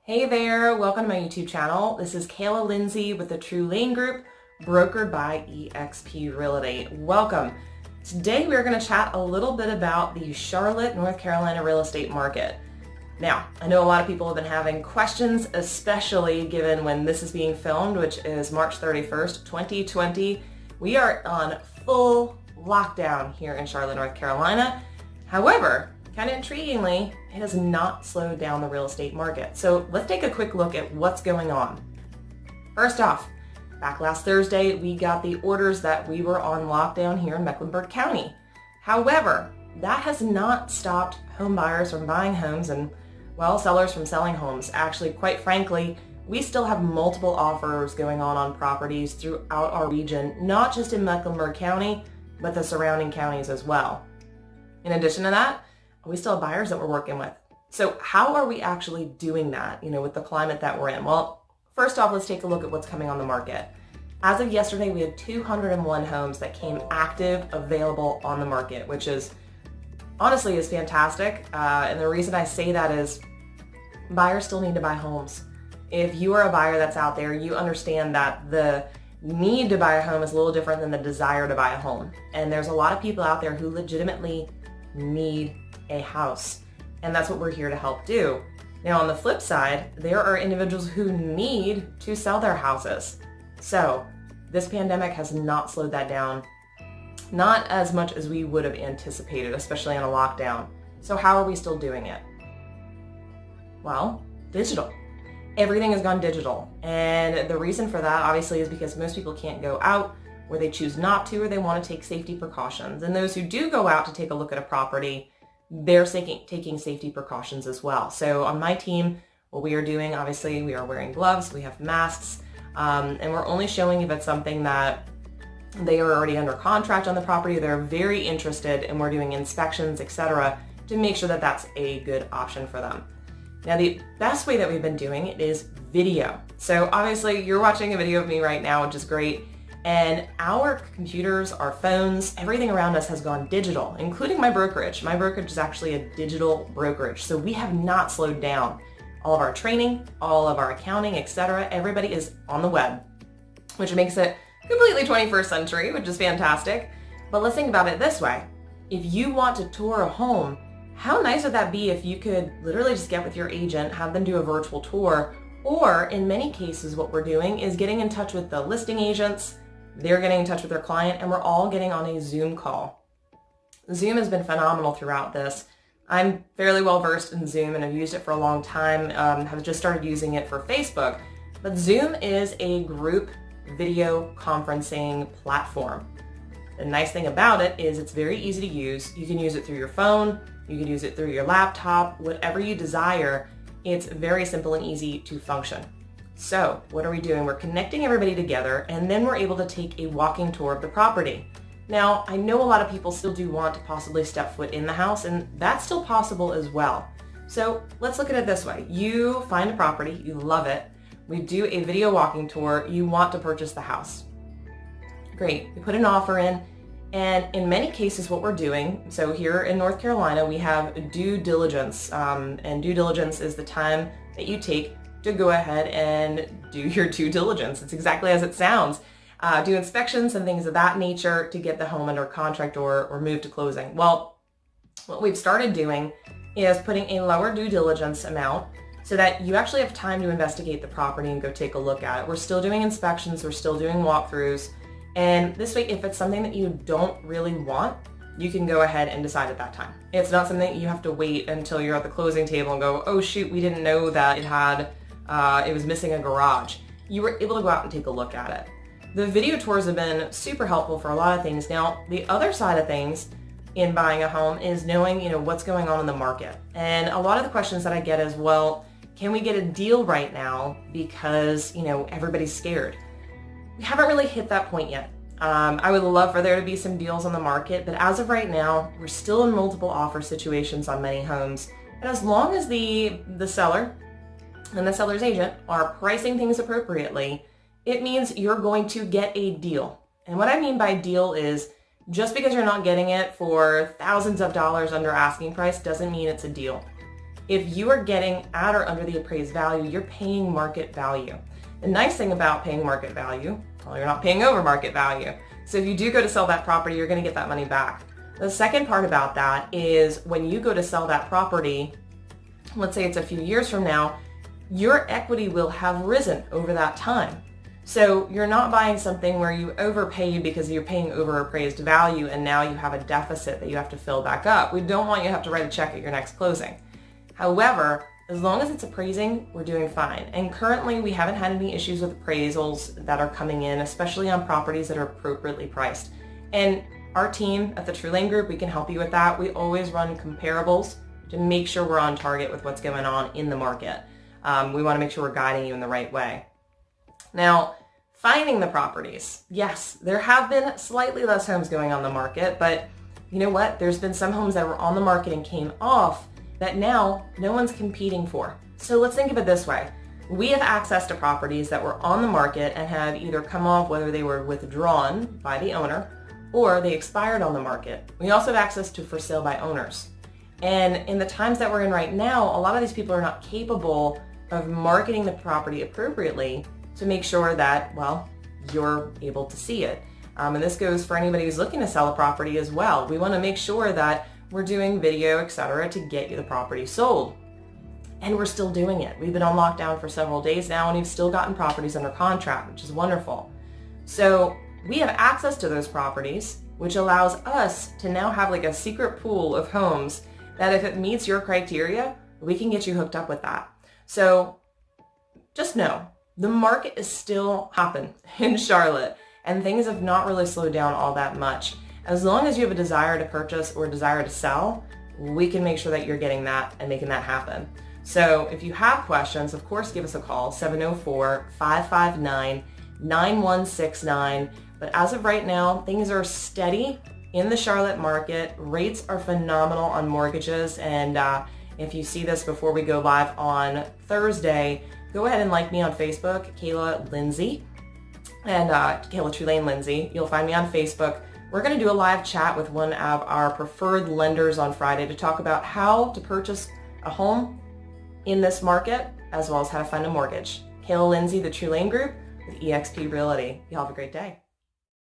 Hey there, welcome to my YouTube channel. This is Kayla Lindsay with the Trulane Group, brokered by eXp Realty. Welcome. Today we're going to chat a little bit about the Charlotte, North Carolina real estate market. Now, I know a lot of people have been having questions, especially given when this is being filmed, which is March 31st, 2020. We are on full lockdown here in Charlotte, North Carolina. However, kind of intriguingly, it has not slowed down the real estate market. So let's take a quick look at what's going on. First off, back last Thursday, we got the orders that we were on lockdown here in Mecklenburg County. However, that has not stopped home buyers from buying homes and, well, sellers from selling homes. Actually, quite frankly, we still have multiple offers going on properties throughout our region, not just in Mecklenburg County, but the surrounding counties as well. In addition to that, we still have buyers that we're working with. So how are we actually doing that, with the climate that we're in? Well, first off, let's take a look at what's coming on the market. As of yesterday, we had 201 homes that came active, available on the market, which is honestly is fantastic. And the reason I say that is buyers still need to buy homes. If you are a buyer that's out there, you understand that the need to buy a home is a little different than the desire to buy a home. And there's a lot of people out there who legitimately need a house, and that's what we're here to help do. Now, on the flip side, there are individuals who need to sell their houses. So this pandemic has not slowed that down, not as much as we would have anticipated, especially on a lockdown. So how are we still doing it? Well, digital. Everything has gone digital, and the reason for that obviously is because most people can't go out, or they choose not to, or they want to take safety precautions. And those who do go out to take a look at a property, they're taking safety precautions as well. So on my team, what we are doing, obviously, we are wearing gloves, we have masks, and we're only showing if it's something that they are already under contract on the property, they're very interested, and we're doing inspections, etc., to make sure that that's a good option for them. Now, the best way that we've been doing it is video. So obviously, you're watching a video of me right now, which is great. And our computers, our phones, everything around us has gone digital, including my brokerage. My brokerage is actually a digital brokerage. So we have not slowed down. All of our training, all of our accounting, etc., everybody is on the web, which makes it completely 21st century, which is fantastic. But let's think about it this way. If you want to tour a home, how nice would that be if you could literally just get with your agent, have them do a virtual tour, or in many cases what we're doing is getting in touch with the listing agents. They're getting in touch with their client, and we're all getting on a Zoom call. Zoom has been phenomenal throughout this. I'm fairly well versed in Zoom and I've used it for a long time, have just started using it for Facebook. But Zoom is a group video conferencing platform. The nice thing about it is it's very easy to use. You can use it through your phone, you can use it through your laptop, whatever you desire. It's very simple and easy to function. So what are we doing? We're connecting everybody together, and then we're able to take a walking tour of the property. Now, I know a lot of people still do want to possibly step foot in the house, and that's still possible as well. So let's look at it this way. You find a property, you love it. We do a video walking tour. You want to purchase the house. Great. We put an offer in, and in many cases what we're doing, so here in North Carolina, we have due diligence, and due diligence is the time that you take to go ahead and do your due diligence. It's exactly as it sounds. Do inspections and things of that nature to get the home under contract or move to closing. Well, what we've started doing is putting a lower due diligence amount so that you actually have time to investigate the property and go take a look at it. We're still doing inspections, we're still doing walkthroughs, and this way, if it's something that you don't really want, you can go ahead and decide at that time. It's not something that you have to wait until you're at the closing table and go, oh shoot, we didn't know that it was missing a garage. You were able to go out and take a look at it. The video tours have been super helpful for a lot of things. Now, the other side of things in buying a home is knowing, what's going on in the market. And a lot of the questions that I get is, well, can we get a deal right now because, everybody's scared? We haven't really hit that point yet. I would love for there to be some deals on the market, but as of right now, we're still in multiple offer situations on many homes. And as long as the seller and the seller's agent are pricing things appropriately, it means you're going to get a deal. And what I mean by deal is just because you're not getting it for thousands of dollars under asking price doesn't mean it's a deal. if you are getting at or under the appraised value, you're paying market value. The nice thing about paying market value, well, you're not paying over market value. So if you do go to sell that property, you're going to get that money back. The second part about that is when you go to sell that property, let's say it's a few years from now, your equity will have risen over that time. So you're not buying something where you overpaid because you're paying over appraised value and now you have a deficit that you have to fill back up. We don't want you to have to write a check at your next closing. However, as long as it's appraising, we're doing fine. And currently we haven't had any issues with appraisals that are coming in, especially on properties that are appropriately priced. And our team at the Trulane Group, we can help you with that. We always run comparables to make sure we're on target with what's going on in the market. We want to make sure we're guiding you in the right way. Now, finding the properties. Yes, there have been slightly less homes going on the market, but you know what? There's been some homes that were on the market and came off that now no one's competing for. So let's think of it this way. We have access to properties that were on the market and have either come off, whether they were withdrawn by the owner or they expired on the market. We also have access to for sale by owners. And in the times that we're in right now, a lot of these people are not capable of marketing the property appropriately to make sure that, well, you're able to see it. And this goes for anybody who's looking to sell a property as well. We want to make sure that we're doing video, etc., to get you the property sold. And we're still doing it. We've been on lockdown for several days now and we've still gotten properties under contract, which is wonderful. So we have access to those properties, which allows us to now have like a secret pool of homes that if it meets your criteria, we can get you hooked up with that. So just know, the market is still hopping in Charlotte and things have not really slowed down all that much. As long as you have a desire to purchase or a desire to sell, we can make sure that you're getting that and making that happen. So if you have questions, of course, give us a call, 704-559-9169. But as of right now, things are steady in the Charlotte market. Rates are phenomenal on mortgages. And if you see this before we go live on Thursday, go ahead and like me on Facebook, Kayla Lindsay, and Kayla Trulane Lindsay. You'll find me on Facebook. We're going to do a live chat with one of our preferred lenders on Friday to talk about how to purchase a home in this market, as well as how to find a mortgage. Kayla Lindsay, the Trulane Group with eXp Realty. You all have a great day.